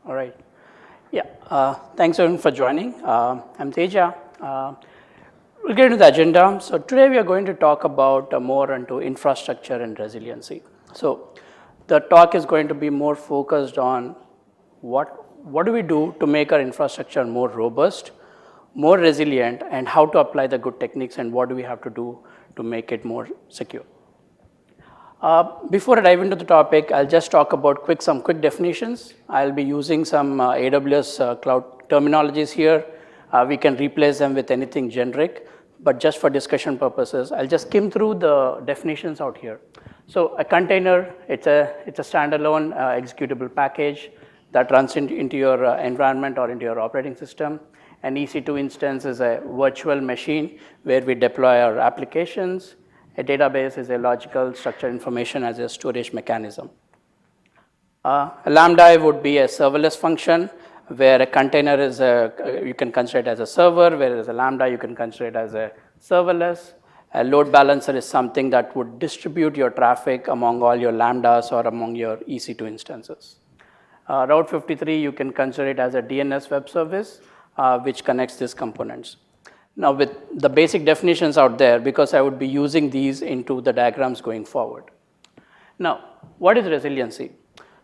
All right. Yeah. Thanks everyone for joining. I'm Teja. We'll get into the agenda. So today we are going to talk about more into infrastructure and resiliency. So the talk is going to be more focused on what do we do to make our infrastructure more robust, more resilient, and how to apply the good techniques and what do we have to do to make it more secure. Before I dive into the topic, I'll just talk about some quick definitions. I'll be using some AWS cloud terminologies here. We can replace them with anything generic, but just for discussion purposes, I'll just skim through the definitions out here. So a container, it's a standalone executable package that runs into your environment or into your operating system. An EC2 instance is a virtual machine where we deploy our applications. A database is a logical structured information as a storage mechanism. A Lambda would be a serverless function where a container is you can consider it as a server, whereas a Lambda you can consider it as a serverless. A load balancer is something that would distribute your traffic among all your Lambdas or among your EC2 instances. Route 53, you can consider it as a DNS web service, which connects these components. Now with the basic definitions out there, because I would be using these into the diagrams going forward. Now, what is resiliency?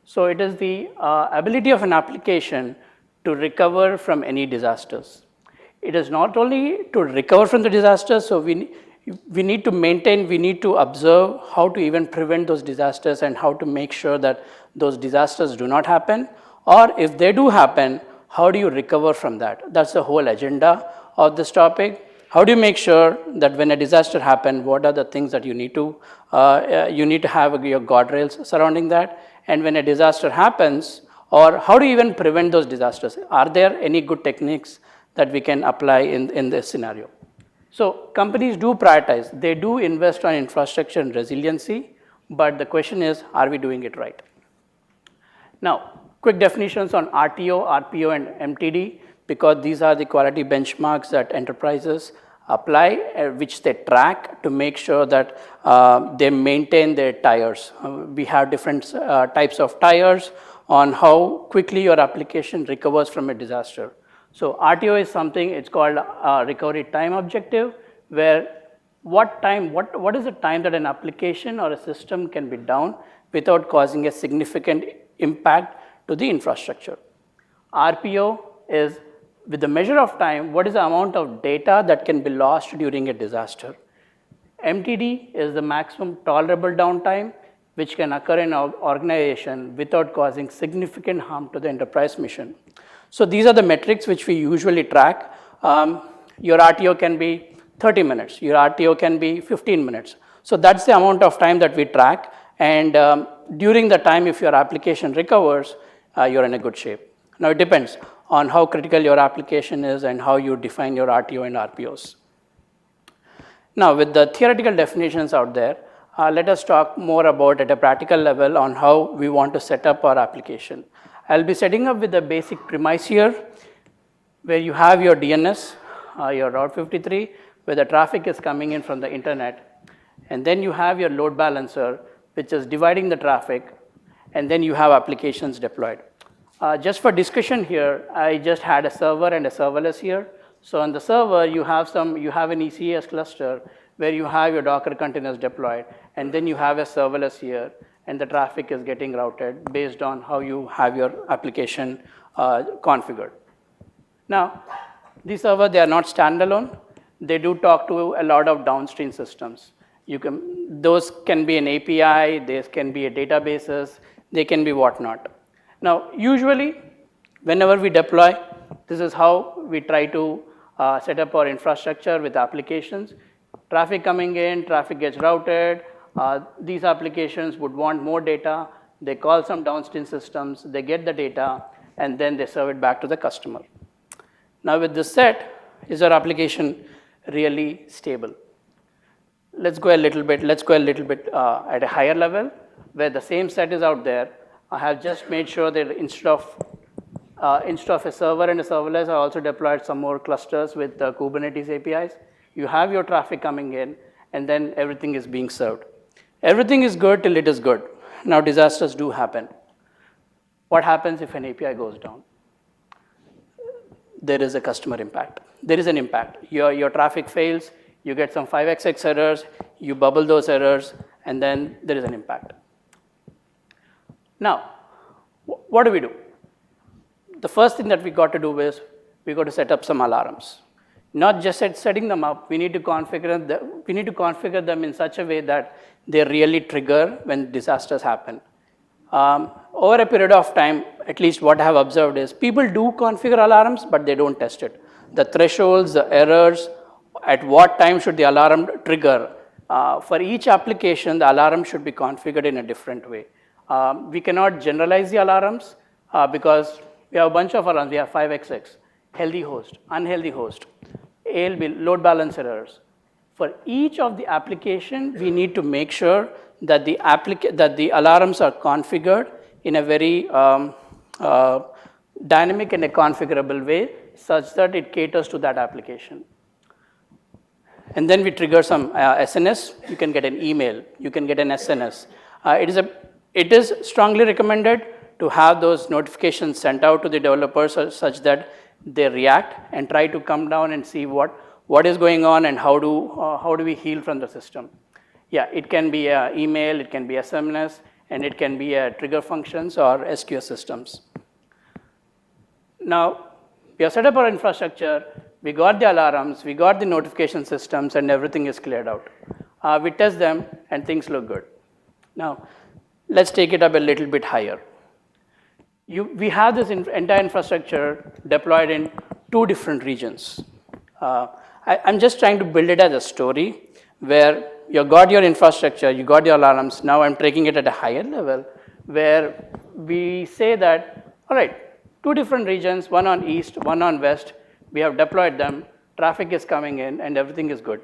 So it is the ability of an application to recover from any disasters. It is not only to recover from the disasters, so we need to maintain, we need to observe how to even prevent those disasters and how to make sure that those disasters do not happen, or if they do happen, how do you recover from that? That's the whole agenda of this topic. How do you make sure that when a disaster happens, what are the things that you need to have your guardrails surrounding that? And when a disaster happens, or how do you even prevent those disasters? Are there any good techniques that we can apply in this scenario? So companies do prioritize. They do invest on infrastructure and resiliency, but the question is, are we doing it right? Now, quick definitions on RTO, RPO, and MTD, because these are the quality benchmarks that enterprises apply, which they track to make sure that they maintain their tires. We have different types of tires on how quickly your application recovers from a disaster. So RTO is something, it's called recovery time objective, where what is the time that an application or a system can be down without causing a significant impact to the infrastructure. RPO is with the measure of time, what is the amount of data that can be lost during a disaster. MTD is the maximum tolerable downtime, which can occur in an organization without causing significant harm to the enterprise mission. So these are the metrics which we usually track. Your RTO can be 30 minutes, your RTO can be 15 minutes. So that's the amount of time that we track, and during the time if your application recovers, you're in a good shape. Now it depends on how critical your application is and how you define your RTO and RPOs. Now with the theoretical definitions out there, let us talk more about at a practical level on how we want to set up our application. I'll be setting up with the basic premise here, where you have your DNS, your Route 53, where the traffic is coming in from the internet, and then you have your load balancer, which is dividing the traffic, and then you have applications deployed. Just for discussion here, I just had a server and a serverless here. So on the server, you have an ECS cluster where you have your Docker containers deployed, and then you have a serverless here, and the traffic is getting routed based on how you have your application configured. Now, these servers, they are not standalone. They do talk to a lot of downstream systems. Those can be an API, these can be a databases, they can be whatnot. Now, usually, whenever we deploy, this is how we try to set up our infrastructure with applications. Traffic coming in, traffic gets routed. These applications would want more data. They call some downstream systems, they get the data, and then they serve it back to the customer. Now, with this set, is our application really stable? Let's go a little bit at a higher level, where the same set is out there. I have just made sure that instead of a server and a serverless, I also deployed some more clusters with the Kubernetes APIs. You have your traffic coming in, and then everything is being served. Everything is good till it is good. Now disasters do happen. What happens if an API goes down? There is a customer impact. There is an impact. Your traffic fails, you get some 5xx errors, you bubble those errors, and then there is an impact. Now, what do we do? The first thing that we got to do is we got to set up some alarms. Not just setting them up, we need to configure them in such a way that they really trigger when disasters happen. Over a period of time, at least what I have observed is people do configure alarms, but they don't test it. The thresholds, the errors, at what time should the alarm trigger? For each application, the alarm should be configured in a different way. We cannot generalize the alarms because we have a bunch of alarms. We have 5xx, healthy host, unhealthy host, ALB, load balancer errors. For each of the application, we need to make sure that the alarms are configured in a very dynamic and a configurable way such that it caters to that application. And then we trigger some SNS. You can get an email. You can get an SNS. It is strongly recommended to have those notifications sent out to the developers such that they react and try to come down and see what is going on and how do we heal from the system. Yeah, it can be an email, it can be SMS, and it can be a trigger functions or SQS systems. Now, we have set up our infrastructure, we got the alarms, we got the notification systems, and everything is cleared out. We test them, and things look good. Now, let's take it up a little bit higher. We have this entire infrastructure deployed in 2 different regions. I'm just trying to build it as a story where you got your infrastructure, you got your alarms. Now I'm taking it at a higher level where we say that, all right, 2 different regions, one on east, one on west, we have deployed them, traffic is coming in, and everything is good.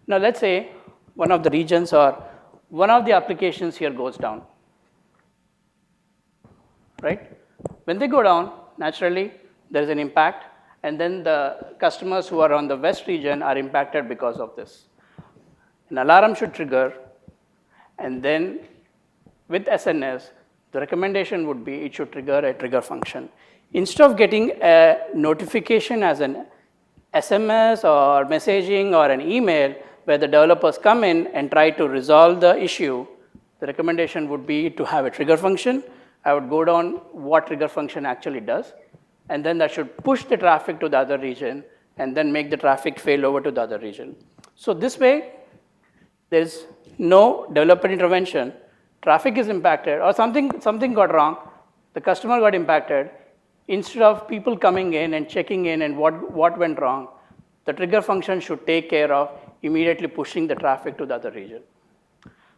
Now let's say one of the regions or one of the applications here goes down, right? When they go down, naturally, there is an impact, and then the customers who are on the west region are impacted because of this. An alarm should trigger, and then with SNS, the recommendation would be it should trigger a trigger function. Instead of getting a notification as an SMS or messaging or an email where the developers come in and try to resolve the issue, the recommendation would be to have a trigger function. I would go down what trigger function actually does, and then that should push the traffic to the other region and then make the traffic fail over to the other region. So this way, there's no developer intervention, traffic is impacted, or something got wrong, the customer got impacted. Instead of people coming in and checking in and what went wrong, the trigger function should take care of immediately pushing the traffic to the other region.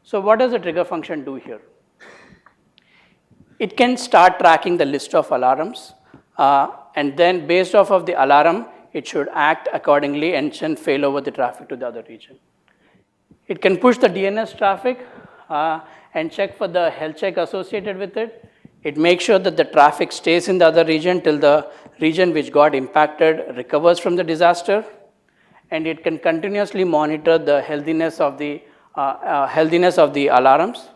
So what does the trigger function do here? It can start tracking the list of alarms, and then based off of the alarm, it should act accordingly and then fail over the traffic to the other region. It can push the DNS traffic and check for the health check associated with it. It makes sure that the traffic stays in the other region till the region which got impacted recovers from the disaster. And it can continuously monitor the healthiness of the alarms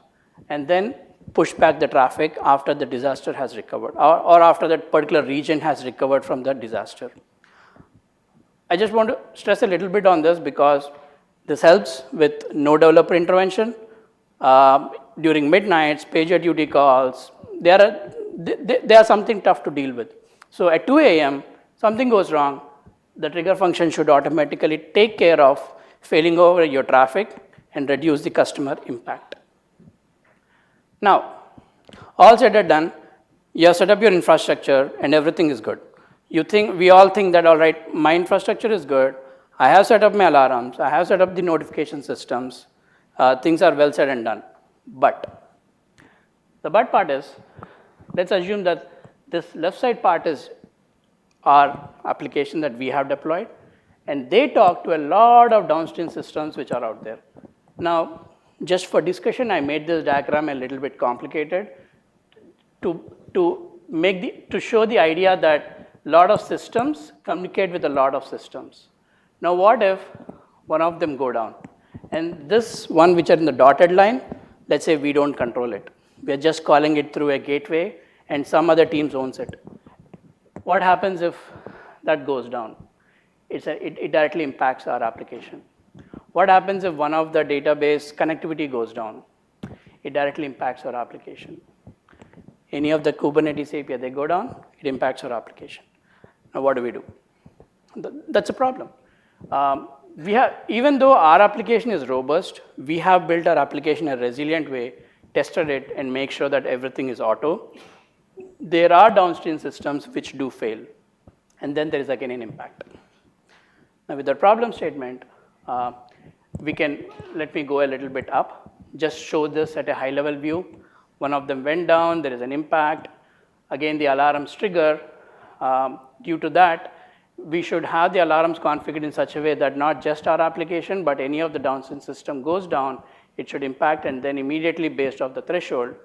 and then push back the traffic after the disaster has recovered or after that particular region has recovered from the disaster. I just want to stress a little bit on this because this helps with no developer intervention. During midnights, pager duty calls, they are something tough to deal with. So at 2 a.m., something goes wrong, the trigger function should automatically take care of failing over your traffic and reduce the customer impact. Now, all said and done, you have set up your infrastructure and everything is good. We all think that, all right, my infrastructure is good, I have set up my alarms, I have set up the notification systems, things are well said and done. But the bad part is, let's assume that this left side part is our application that we have deployed, and they talk to a lot of downstream systems which are out there. Now, just for discussion, I made this diagram a little bit complicated to show the idea that a lot of systems communicate with a lot of systems. Now, what if one of them go down? And this one which are in the dotted line, let's say we don't control it. We are just calling it through a gateway, and some other teams owns it. What happens if that goes down? It directly impacts our application. What happens if one of the database connectivity goes down? It directly impacts our application. Any of the Kubernetes API, they go down, it impacts our application. Now what do we do? That's a problem. Even though our application is robust, we have built our application in a resilient way, tested it, and make sure that everything is auto. There are downstream systems which do fail, and then there is again an impact. Now with the problem statement, let me go a little bit up, just show this at a high level view. One of them went down, there is an impact. Again, the alarms trigger. Due to that, we should have the alarms configured in such a way that not just our application, but any of the downstream system goes down, it should impact, and then immediately based off the threshold,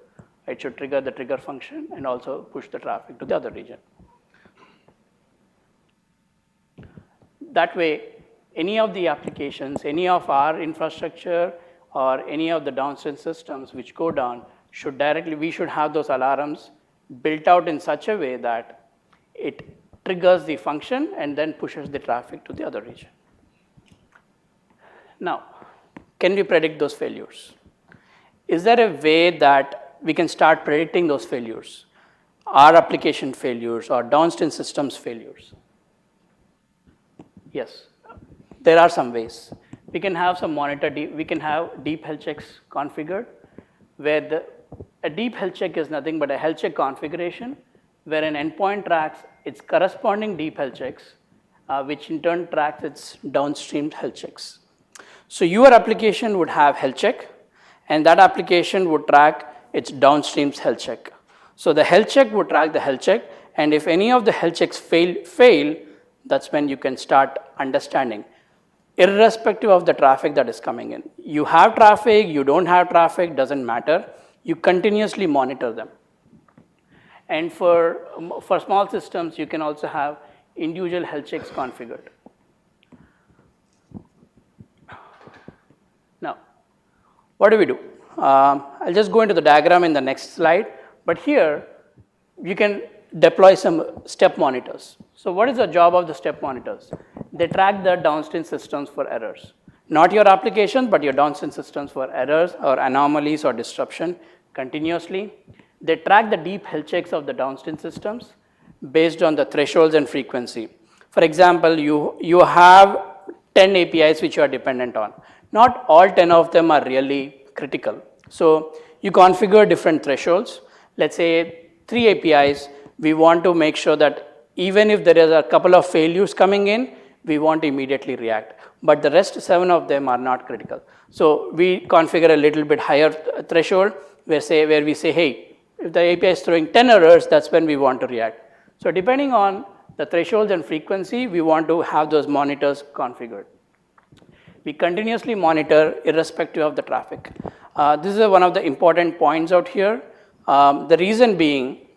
it should trigger the trigger function and also push the traffic to the other region. That way, any of the applications, any of our infrastructure, or any of the downstream systems which go down, we should have those alarms built out in such a way that it triggers the function and then pushes the traffic to the other region. Now, can we predict those failures? Is there a way that we can start predicting those failures? Our application failures or downstream systems failures? Yes, there are some ways. We can have some we can have deep health checks configured, where a deep health check is nothing but a health check configuration, where an endpoint tracks its corresponding deep health checks, which in turn tracks its downstream health checks. So your application would have health check, and that application would track its downstream health check. So the health check would track the health check, and if any of the health checks fail, that's when you can start understanding, irrespective of the traffic that is coming in. You have traffic, you don't have traffic, doesn't matter. You continuously monitor them. And for small systems, you can also have individual health checks configured. Now, what do we do? I'll just go into the diagram in the next slide, but here you can deploy some step monitors. So what is the job of the step monitors? They track the downstream systems for errors. Not your application, but your downstream systems for errors or anomalies or disruption continuously. They track the deep health checks of the downstream systems based on the thresholds and frequency. For example, you have 10 APIs which you are dependent on. Not all 10 of them are really critical. So you configure different thresholds. Let's say 3 APIs, we want to make sure that even if there is a couple of failures coming in, we want to immediately react. But the rest 7 of them are not critical. So we configure a little bit higher threshold where we say, hey, if the API is throwing 10 errors, that's when we want to react. So depending on the thresholds and frequency, we want to have those monitors configured. We continuously monitor irrespective of the traffic. This is one of the important points out here. The reason being,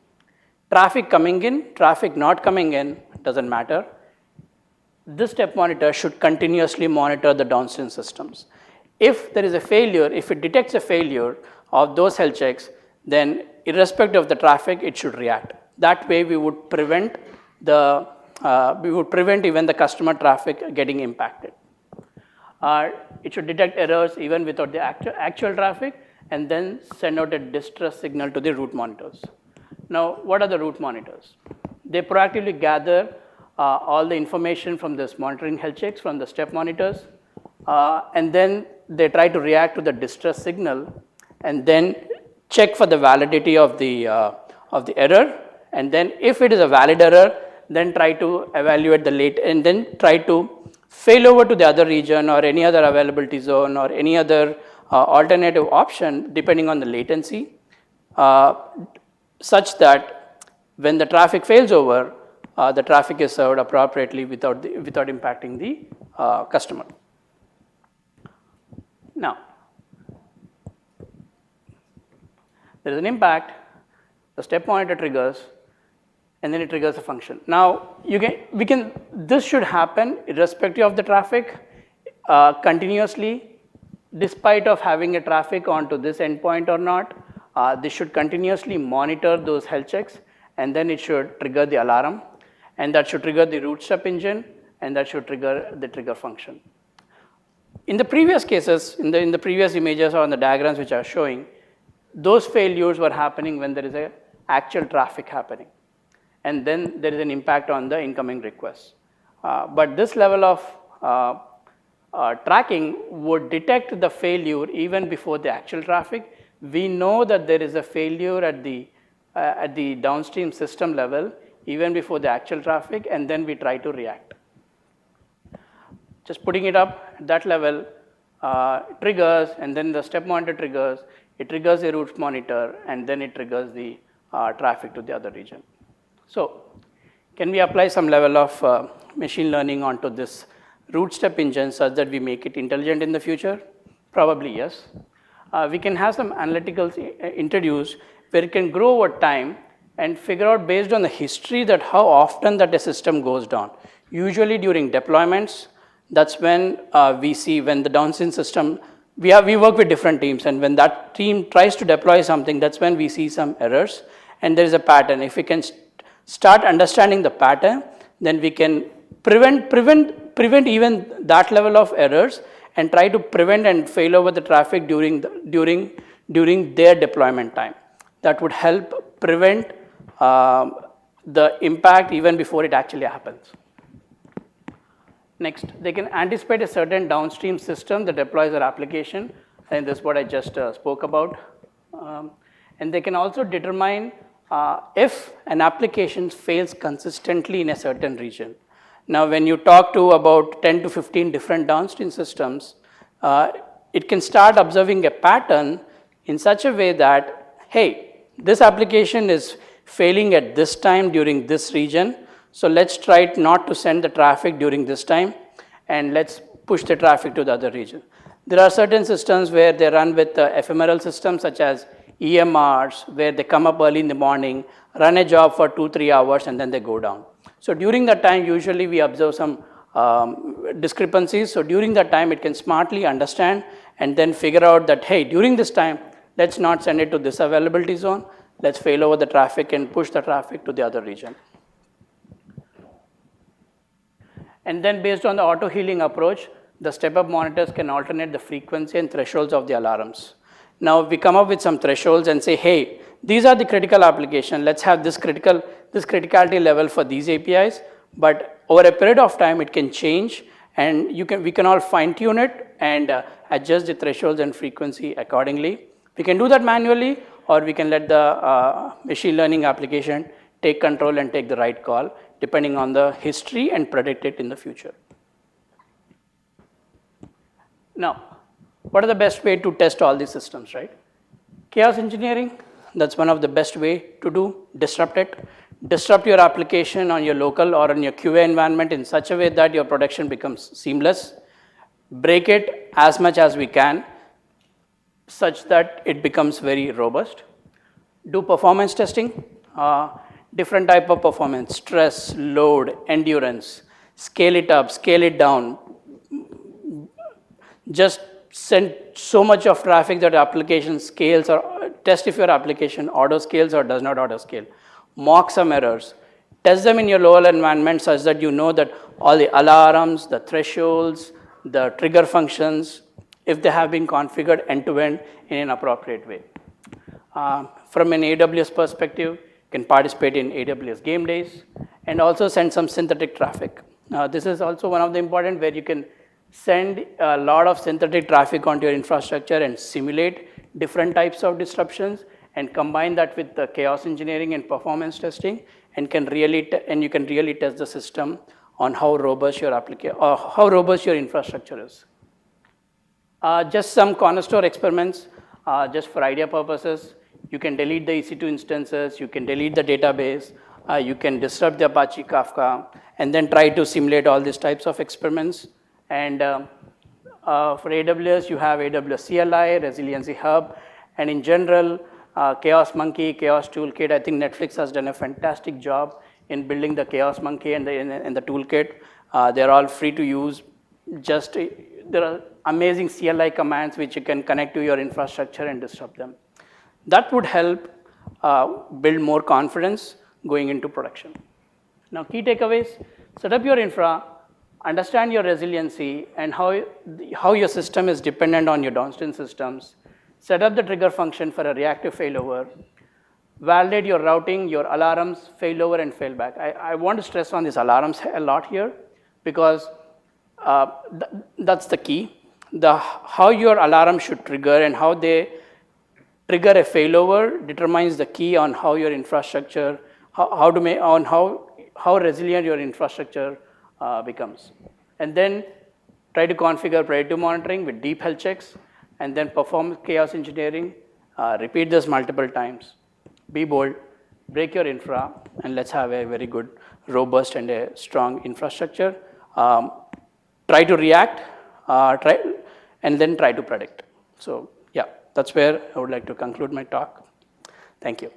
traffic coming in, traffic not coming in, doesn't matter. This step monitor should continuously monitor the downstream systems. If there is a failure, if it detects a failure of those health checks, then irrespective of the traffic, it should react. That way, we would prevent even the customer traffic getting impacted. It should detect errors even without the actual traffic, and then send out a distress signal to the root monitors. Now, what are the root monitors? They proactively gather all the information from this monitoring health checks from the step monitors, and then they try to react to the distress signal, and then check for the validity of the error, and then if it is a valid error, then try to evaluate and then try to fail over to the other region or any other availability zone or any other alternative option depending on the latency, such that when the traffic fails over, the traffic is served appropriately without impacting the customer. Now, there is an impact, the step monitor triggers, and then it triggers a function. Now, this should happen irrespective of the traffic, continuously, despite of having a traffic onto this endpoint or not. This should continuously monitor those health checks, and then it should trigger the alarm, and that should trigger the root step engine, and that should trigger the trigger function. In the previous cases, in the previous images or on the diagrams which I was showing, those failures were happening when there is a actual traffic happening, and then there is an impact on the incoming requests. But this level of tracking would detect the failure even before the actual traffic. We know that there is a failure at the downstream system level even before the actual traffic, and then we try to react. Just putting it up at that level triggers, and then the step monitor triggers, it triggers the route monitor, and then it triggers the traffic to the other region. So can we apply some level of machine learning onto this route step engine such that we make it intelligent in the future? Probably yes. We can have some analyticals introduced where it can grow over time and figure out based on the history that how often that a system goes down. Usually during deployments, that's when we see when the downstream system, we work with different teams, and when that team tries to deploy something, that's when we see some errors, and there is a pattern. If we can start understanding the pattern, then we can prevent even that level of errors and try to prevent and fail over the traffic during their deployment time. That would help prevent the impact even before it actually happens. Next, they can anticipate a certain downstream system that deploys their application, and this is what I just spoke about. And they can also determine if an application fails consistently in a certain region. Now, when you talk to about 10 to 15 different downstream systems, it can start observing a pattern in such a way that, hey, this application is failing at this time during this region, so let's try not to send the traffic during this time, and let's push the traffic to the other region. There are certain systems where they run with ephemeral systems such as EMRs, where they come up early in the morning, run a job for 2-3 hours, and then they go down. So during that time, usually we observe some discrepancies. So during that time, it can smartly understand and then figure out that, hey, during this time, let's not send it to this availability zone. Let's fail over the traffic and push the traffic to the other region. And then based on the auto-healing approach, the step-up monitors can alternate the frequency and thresholds of the alarms. Now we come up with some thresholds and say, hey, these are the critical application. Let's have this criticality level for these APIs, but over a period of time, it can change, and we can all fine-tune it and adjust the thresholds and frequency accordingly. We can do that manually, or we can let the machine learning application take control and take the right call, depending on the history, and predict it in the future. Now, what are the best way to test all these systems, right? Chaos engineering, that's one of the best way to do, disrupt it. Disrupt your application on your local or on your QA environment in such a way that your production becomes seamless. Break it as much as we can, such that it becomes very robust. Do performance testing, different type of performance, stress, load, endurance, scale it up, scale it down. Just send so much of traffic that application scales, or test if your application auto scales or does not auto scale. Mock some errors. Test them in your local environment such that you know that all the alarms, the thresholds, the trigger functions, if they have been configured end-to-end in an appropriate way. From an AWS perspective, you can participate in AWS game days and also send some synthetic traffic. This is also one of the important where you can send a lot of synthetic traffic onto your infrastructure and simulate different types of disruptions and combine that with the chaos engineering and performance testing, and you can really test the system on how robust your application or how robust your infrastructure is. Just some cornerstone experiments, just for idea purposes. You can delete the EC2 instances, you can delete the database, you can disrupt the Apache Kafka, and then try to simulate all these types of experiments. And for AWS, you have AWS CLI, Resiliency Hub, and in general, Chaos Monkey, Chaos Toolkit. I think Netflix has done a fantastic job in building the Chaos Monkey and the toolkit. They're all free to use. There are amazing CLI commands which you can connect to your infrastructure and disrupt them. That would help build more confidence going into production. Now, key takeaways, set up your infra, understand your resiliency and how your system is dependent on your downstream systems, set up the trigger function for a reactive failover, validate your routing, your alarms, failover, and failback. I want to stress on these alarms a lot here because that's the key. How your alarm should trigger and how they trigger a failover determines the key on how your infrastructure, how resilient your infrastructure becomes. And then try to configure predictive monitoring with deep health checks, and then perform chaos engineering, repeat this multiple times. Be bold, break your infra, and let's have a very good, robust, and a strong infrastructure. Try to react, and then try to predict. So yeah, that's where I would like to conclude my talk. Thank you.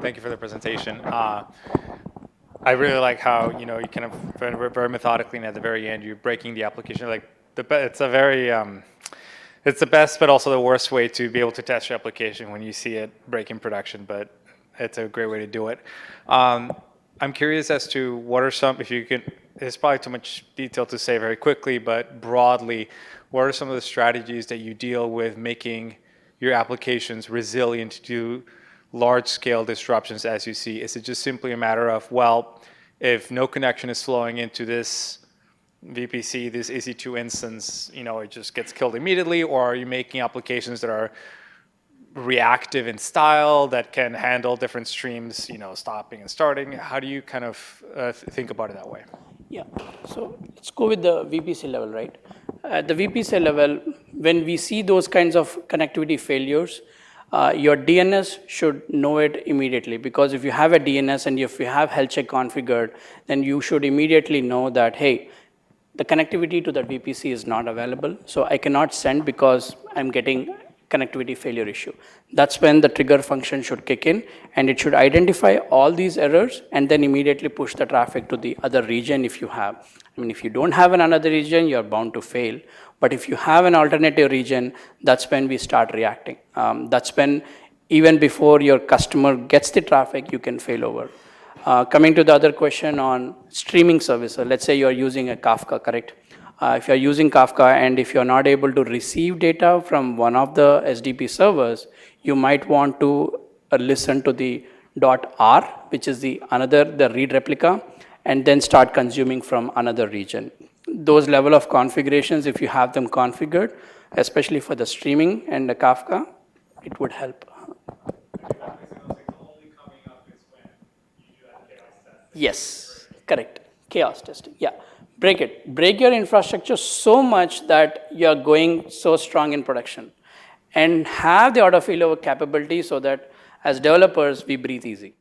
Thank you for the presentation. I really like how you kind of very methodically, and at the very end, you're breaking the application. Like it's a very, it's the best, but also the worst way to be able to test your application when you see it break in production. But it's a great way to do it. I'm curious as to what are some, if you can. It's probably too much detail to say very quickly, but broadly, what are some of the strategies that you deal with making your applications resilient to large-scale disruptions as you see? Is it just simply a matter of, well, if no connection is flowing into this VPC, this EC2 instance, it just gets killed immediately? Or are you making applications that are reactive in style, that can handle different streams, stopping and starting? How do you kind of think about it that way? Yeah, so let's go with the VPC level, right? At the VPC level, when we see those kinds of connectivity failures, your DNS should know it immediately, because if you have a DNS and if you have health check configured, then you should immediately know that, hey, the connectivity to that VPC is not available, so I cannot send because I'm getting connectivity failure issue. That's when the trigger function should kick in, and it should identify all these errors and then immediately push the traffic to the other region if you have. If you don't have another region, you're bound to fail. But if you have an alternative region, that's when we start reacting. That's when, even before your customer gets the traffic, you can fail over. Coming to the other question on streaming services, let's say you're using a Kafka, correct? If you're using Kafka and if you're not able to receive data from one of the SDP servers, you might want to listen to the .r, which is the read replica, and then start consuming from another region. Those level of configurations, if you have them configured, especially for the streaming and the Kafka, it would help. Yes, correct. Chaos testing, yeah. Break it. Break your infrastructure so much that you're going so strong in production. And have the auto failover capability so that as developers, we breathe easy.